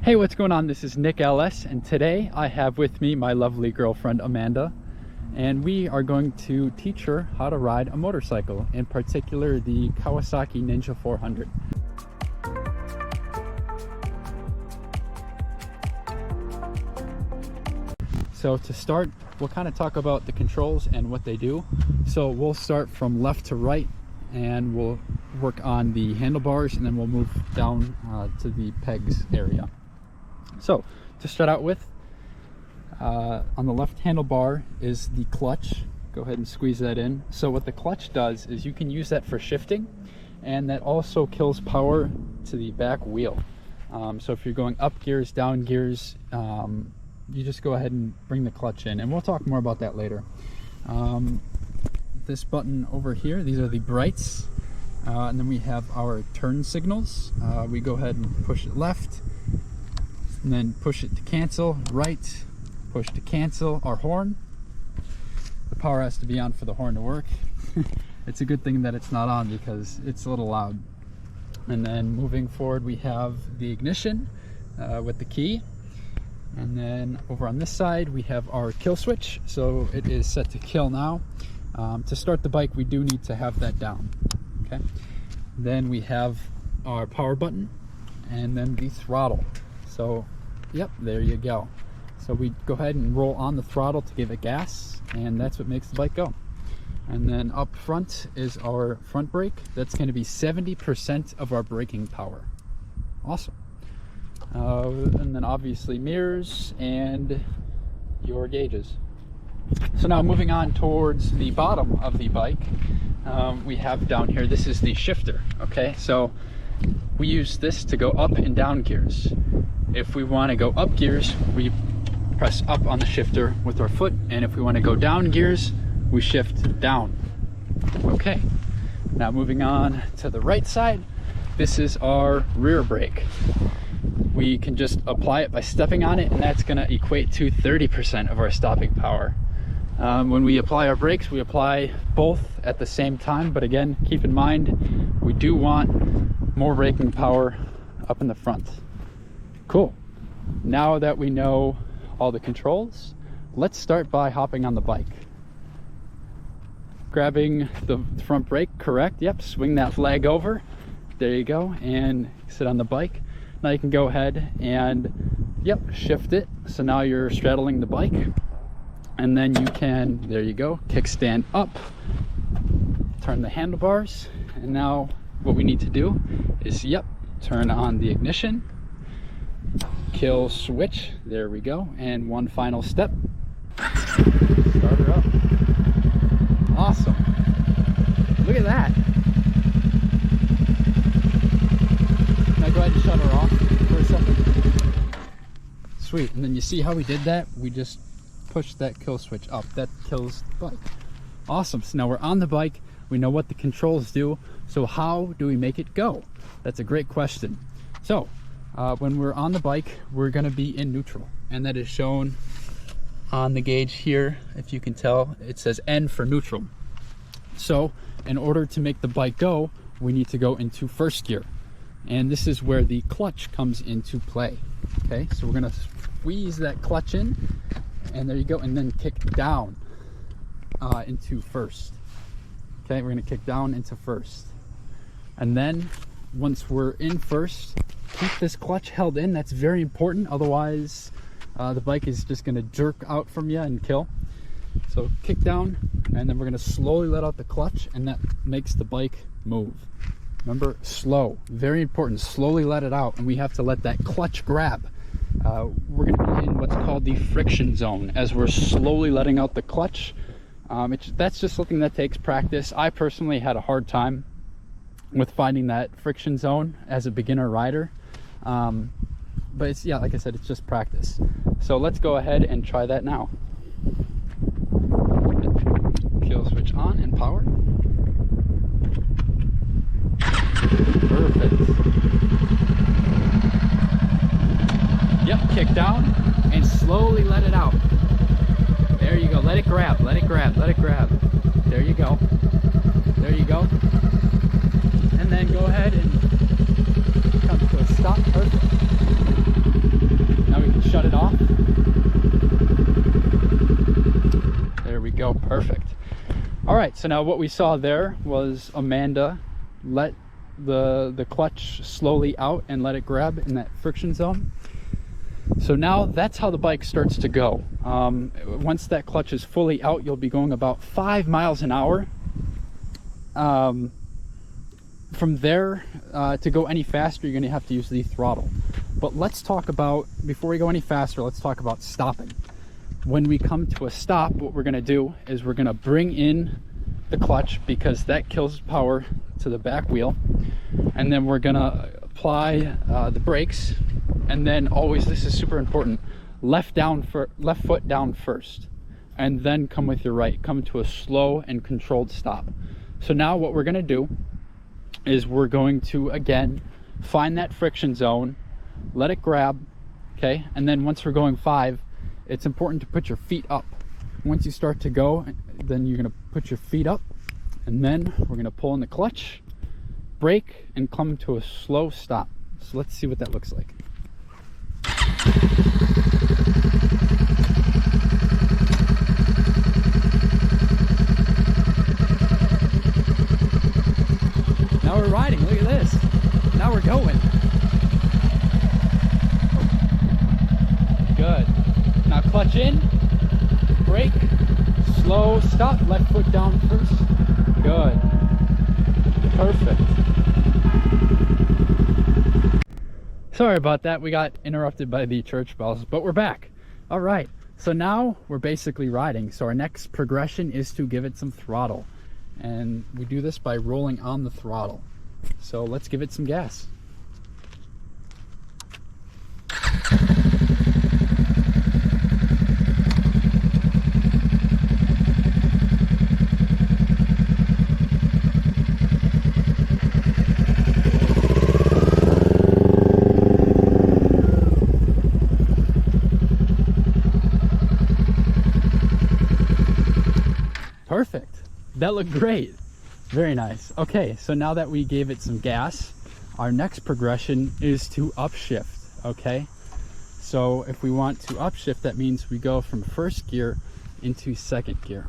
Hey, what's going on? This is Nick LS, and today I have with me my lovely girlfriend Amanda, and we are going to teach her how to ride a motorcycle, in particular the Kawasaki Ninja 400. So to start, we'll kind of talk about the controls and what they do. So we'll start from left to right, and we'll work on the handlebars, and then we'll move down to the pegs area. So to start out with, on the left handlebar is the clutch. Go ahead and squeeze that in. So what the clutch does is you can use that for shifting, and that also kills power to the back wheel. So if you're going up gears, down gears, you just go ahead and bring the clutch in, and we'll talk more about that later. This button over here, these are the brights, and then we have our turn signals. We go ahead and push it left, and then push it to cancel, right, push to cancel. Our horn, the power has to be on for the horn to work. It's a good thing that it's not on because it's a little loud. And then moving forward, we have the ignition with the key. And then over on this side, we have our kill switch. So it is set to kill now. To start the bike, we do need to have that down. Okay. Then we have our power button, and then the throttle. So, yep, there you go. So we go ahead and roll on the throttle to give it gas, and that's what makes the bike go. And then up front is our front brake. That's going to be 70% of our braking power. Awesome. And then obviously mirrors and your gauges. So now moving on towards the bottom of the bike, we have down here, this is the shifter. Okay, so we use this to go up and down gears. If we want to go up gears, we press up on the shifter with our foot, and if we want to go down gears, we shift down. Okay, now moving on to the right side, this is our rear brake. We can just apply it by stepping on it, and that's going to equate to 30% of our stopping power. When we apply our brakes, we apply both at the same time, but again, keep in mind, we do want more braking power up in the front. Cool. Now that we know all the controls, let's start by hopping on the bike. Grabbing the front brake, correct, yep, swing that flag over. There you go, and sit on the bike. Now you can go ahead and, yep, shift it. So now you're straddling the bike. And then you can, there you go, kickstand up, turn the handlebars. And now what we need to do is, yep, turn on the ignition, kill switch, there we go. And one final step, start her up. Awesome. Look at that. Now go ahead and shut her off for a second. Sweet, and then you see how we did that? We just push that kill switch up. That kills the bike. Awesome. So now we're on the bike. We know what the controls do. So how do we make it go? That's a great question. So when we're on the bike, we're going to be in neutral, and that is shown on the gauge here. If you can tell, it says N for neutral. So in order to make the bike go, we need to go into first gear, and this is where the clutch comes into play. Okay, so we're going to squeeze that clutch in, and there you go, and then kick down into first. Okay, we're going to kick down into first, and then once we're in first, keep this clutch held in. That's very important, otherwise the bike is just going to jerk out from you and kill. So kick down, and then we're going to slowly let out the clutch, and that makes the bike move. Remember, slow, very important. Slowly let it out, and we have to let that clutch grab. We're going to be in what's called the friction zone as we're slowly letting out the clutch. That's just something that takes practice. I personally had a hard time with finding that friction zone as a beginner rider. But it's, yeah, like I said, it's just practice. So let's go ahead and try that now. Kill switch on and power. Perfect. Yep, kick down and slowly let it out. There you go. Let it grab, let it grab, let it grab. There you go. There you go. And then go ahead and come to a stop. Perfect. right, so now what we saw there was Amanda let the clutch slowly out and let it grab in that friction zone. So now that's how the bike starts to go. Once that clutch is fully out, you'll be going about 5 miles an hour. From there, to go any faster, you're going to have to use the throttle. But let's talk about, before we go any faster, let's talk about stopping. When we come to a stop, what we're going to do is we're going to bring in the clutch, because that kills power to the back wheel, and then we're going to apply the brakes. And then always, this is super important, left foot down first, and then come with your right. Come to a slow and controlled stop. So now what we're going to do is we're going to again find that friction zone, let it grab, okay? And then once we're going 5, it's important to put your feet up. Once you start to go, then you're going to put your feet up, and then we're going to pull in the clutch, brake, and come to a slow stop. So let's see what that looks like. Now we're riding, look at this. Now we're going. Good. Now clutch in, brake, slow stop, left foot down first. Good. Perfect. Sorry about that, we got interrupted by the church bells, but we're back. All right, so now we're basically riding. So our next progression is to give it some throttle. And we do this by rolling on the throttle. So let's give it some gas. Perfect. That looked great. Very nice. Okay, so now that we gave it some gas, our next progression is to upshift, okay? So if we want to upshift, that means we go from first gear into second gear.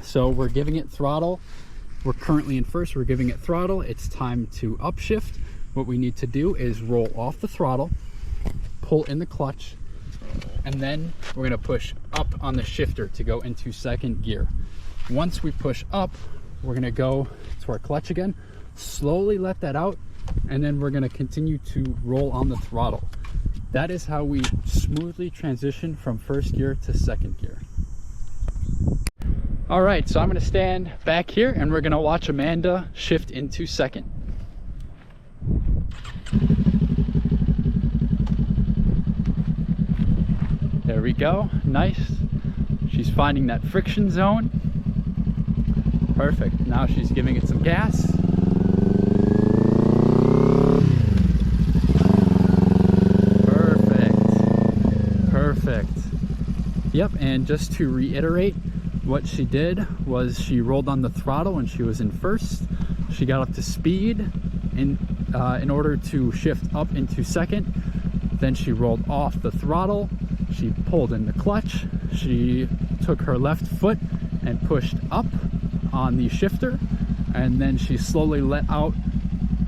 So we're giving it throttle. We're currently in first, we're giving it throttle. It's time to upshift. What we need to do is roll off the throttle, pull in the clutch, and then we're gonna push up on the shifter to go into second gear. Once we push up, we're gonna go to our clutch again, slowly let that out, and then we're gonna continue to roll on the throttle. That is how we smoothly transition from first gear to second gear. All right, so I'm gonna stand back here and we're gonna watch Amanda shift into second. There we go, nice. She's finding that friction zone. Perfect, now she's giving it some gas. Perfect. Yep, and just to reiterate, what she did was she rolled on the throttle when she was in first. She got up to speed in order to shift up into second. Then she rolled off the throttle. She pulled in the clutch. She took her left foot and pushed up on the shifter, and then she slowly let out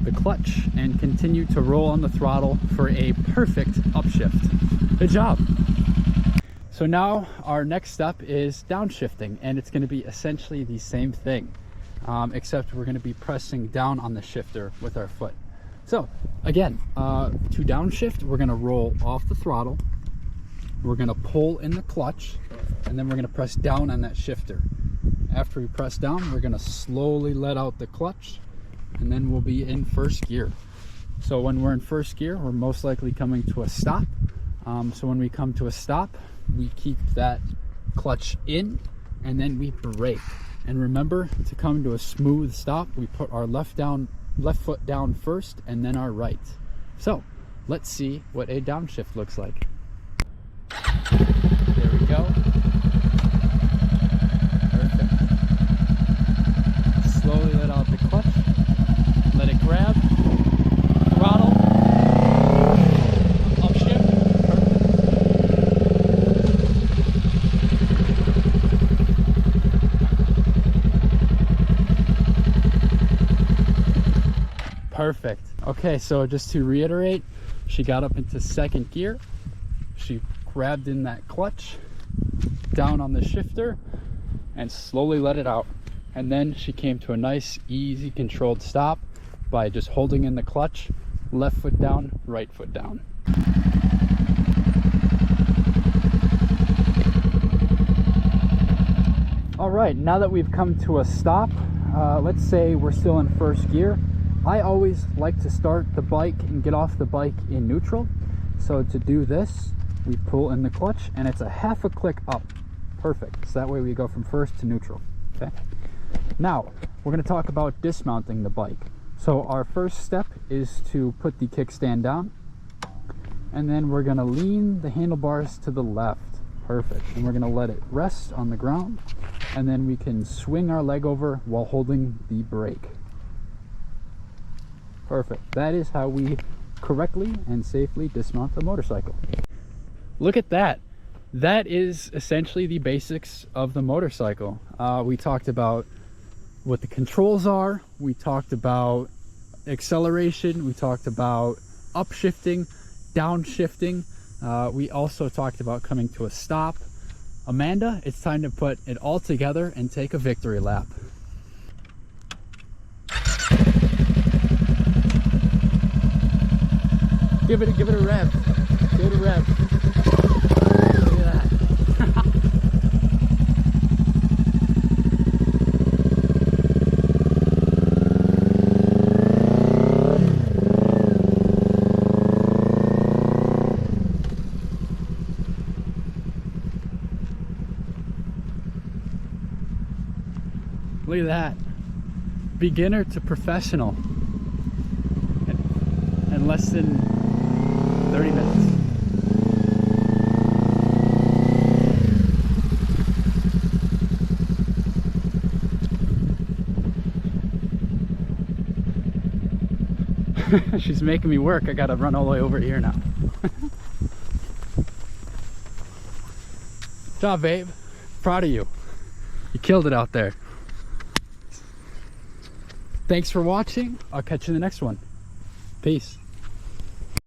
the clutch and continued to roll on the throttle for a perfect upshift. Good job. So now our next step is downshifting, and it's going to be essentially the same thing, except we're going to be pressing down on the shifter with our foot. So again, to downshift, we're going to roll off the throttle, we're going to pull in the clutch, and then we're going to press down on that shifter. After we press down, we're going to slowly let out the clutch, and then we'll be in first gear. So when we're in first gear, we're most likely coming to a stop. So when we come to a stop, we keep that clutch in, and then we brake. And remember, to come to a smooth stop, we put our left foot down first, and then our right. So let's see what a downshift looks like. There we go. Perfect. Slowly let out the clutch, let it grab, throttle, upshift. Perfect. Okay, so just to reiterate, she got up into second gear, she grabbed in that clutch, down on the shifter, and slowly let it out. And then she came to a nice, easy, controlled stop by just holding in the clutch, left foot down, right foot down. All right, now that we've come to a stop, let's say we're still in first gear. I always like to start the bike and get off the bike in neutral. So to do this, we pull in the clutch and it's a half a click up. Perfect. So that way we go from first to neutral. Okay. Now we're going to talk about dismounting the bike. So our first step is to put the kickstand down, and then we're going to lean the handlebars to the left. Perfect. And we're going to let it rest on the ground, and then we can swing our leg over while holding the brake. Perfect. That is how we correctly and safely dismount the motorcycle. Look at that. That is essentially the basics of the motorcycle. We talked about what the controls are, we talked about acceleration, we talked about upshifting, downshifting, we also talked about coming to a stop. Amanda, it's time to put it all together and take a victory lap. Give it a rev. Give it a rev. Look at that. Look at that. Beginner to professional in less than 30 minutes. She's making me work. I gotta run all the way over here now. Good job, babe. Proud of you. You killed it out there. Thanks for watching. I'll catch you in the next one. Peace.